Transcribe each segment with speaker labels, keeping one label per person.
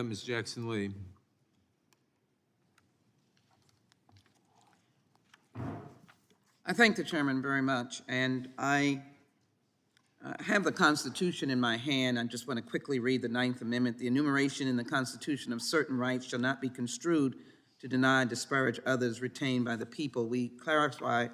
Speaker 1: Ms. Jackson Lee.
Speaker 2: I thank the chairman very much, and I have the Constitution in my hand. I just want to quickly read the Ninth Amendment. The enumeration in the Constitution of certain rights shall not be construed to deny and disparage others retained by the people. We clarify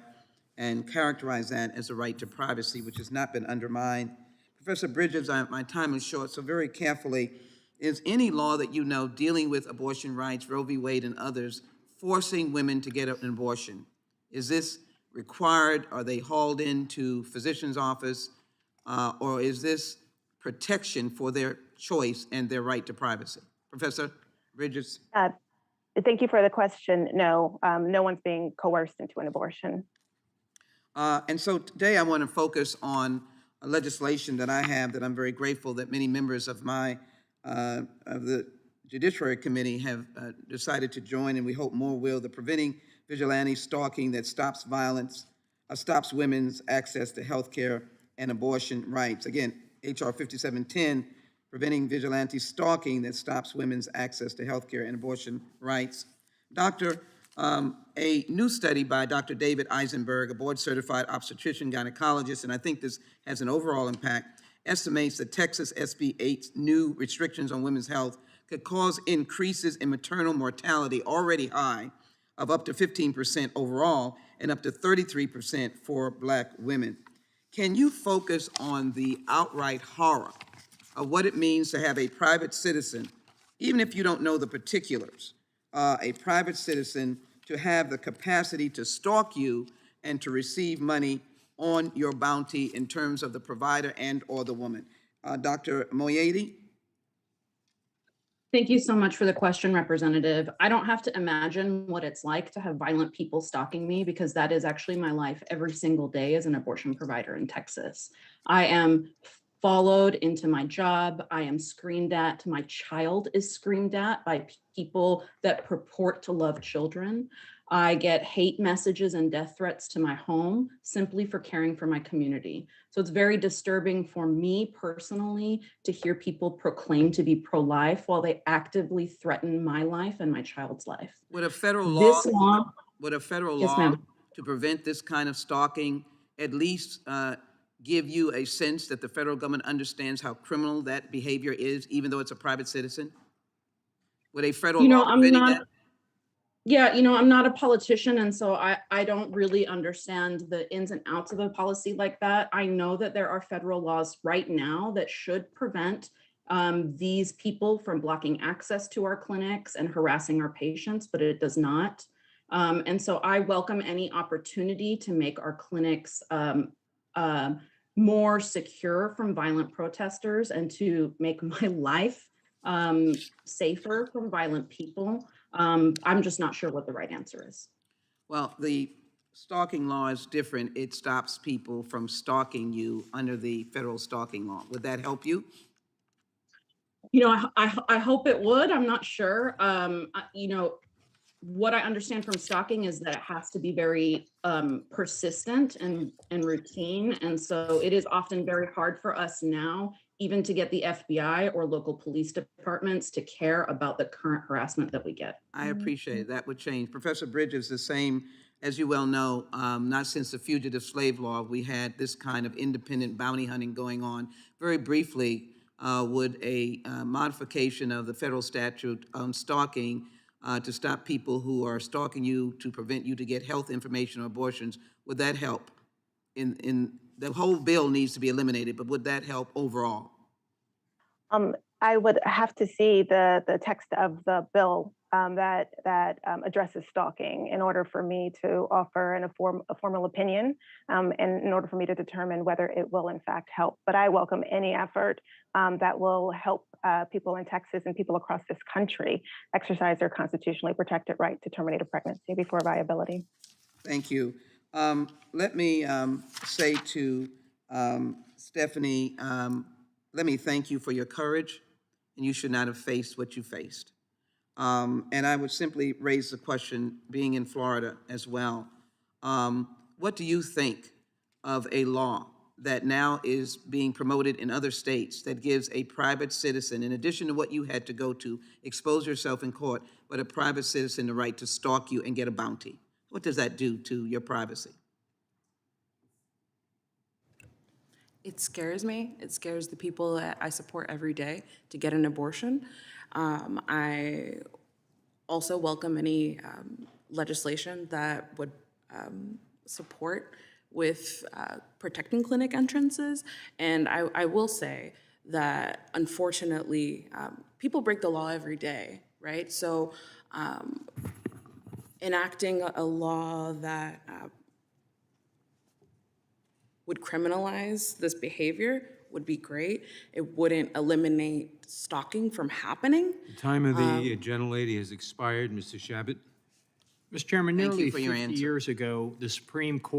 Speaker 2: and characterize that as a right to privacy, which has not been undermined. Professor Bridges, my time is short, so very carefully, is any law that you know dealing with abortion rights, Roe v. Wade and others, forcing women to get an abortion? Is this required? Are they hauled into physician's office? Or is this protection for their choice and their right to privacy? Professor Bridges?
Speaker 3: Thank you for the question. No, no one's being coerced into an abortion.
Speaker 2: And so today I want to focus on a legislation that I have that I'm very grateful that many members of the Judiciary Committee have decided to join, and we hope more will. The Preventing Vigilante Stalking that stops violence, stops women's access to health care and abortion rights. Again, HR 5710, Preventing Vigilante Stalking that stops women's access to health care and abortion rights. A new study by Dr. David Eisenberg, a board-certified obstetrician gynecologist, and I think this has an overall impact, estimates that Texas SB 8's new restrictions on women's health could cause increases in maternal mortality, already high, of up to 15% overall and up to 33% for Black women. Can you focus on the outright horror of what it means to have a private citizen, even if you don't know the particulars, a private citizen to have the capacity to stalk you and to receive money on your bounty in terms of the provider and or the woman? Dr. Moyedi?
Speaker 4: Thank you so much for the question, Representative. I don't have to imagine what it's like to have violent people stalking me, because that is actually my life every single day as an abortion provider in Texas. I am followed into my job. I am screamed at. My child is screamed at by people that purport to love children. I get hate messages and death threats to my home simply for caring for my community. So it's very disturbing for me personally to hear people proclaim to be pro-life while they actively threaten my life and my child's life.
Speaker 2: Would a federal
Speaker 4: This
Speaker 2: law,
Speaker 4: law,
Speaker 2: would a federal
Speaker 4: yes,
Speaker 2: law
Speaker 4: ma'am.
Speaker 2: to prevent this kind of stalking at least give you a sense that the federal government understands how criminal that behavior is, even though it's a private citizen? Would a federal law preventing that?
Speaker 4: Yeah, I'm not a politician, and so I don't really understand the ins and outs of a policy like that. I know that there are federal laws right now that should prevent these people from blocking access to our clinics and harassing our patients, but it does not. And so I welcome any opportunity to make our clinics more secure from violent protesters and to make my life safer from violent people. I'm just not sure what the right answer is.
Speaker 2: Well, the stalking law is different. It stops people from stalking you under the federal stalking law. Would that help you?
Speaker 4: I hope it would. I'm not sure. What I understand from stalking is that it has to be very persistent and routine. And so it is often very hard for us now even to get the FBI or local police departments to care about the current harassment that we get.
Speaker 2: I appreciate it. That would change. Professor Bridges, the same, as you well know, not since the fugitive slave law, we had this kind of independent bounty hunting going on. Very briefly, would a modification of the federal statute on stalking to stop people who are stalking you to prevent you to get health information or abortions, would that help? The whole bill needs to be eliminated, but would that help overall?
Speaker 3: I would have to see the text of the bill that addresses stalking in order for me to offer a formal opinion, and in order for me to determine whether it will in fact help. But I welcome any effort that will help people in Texas and people across this country exercise their constitutionally protected right to terminate a pregnancy before viability.
Speaker 2: Thank you. Let me say to Stephanie, let me thank you for your courage, and you should not have faced what you faced. And I would simply raise the question, being in Florida as well, what do you think of a law that now is being promoted in other states that gives a private citizen, in addition to what you had to go to expose yourself in court, but a private citizen the right to stalk you and get a bounty. What does that do to your privacy?
Speaker 1: It scares me. It scares the people that I support every day to get an abortion. I also welcome any legislation that would support with protecting clinic entrances. And I will say that unfortunately, people break the law every day, right? So enacting a law that would criminalize this behavior would be great. It wouldn't eliminate stalking from happening.
Speaker 5: The time of the gentlelady has expired, Mr. Shabbat.
Speaker 6: Mr. Chairman,
Speaker 2: Thank you
Speaker 6: nearly
Speaker 2: for your
Speaker 6: 50
Speaker 2: answer.
Speaker 6: years ago, the Supreme Court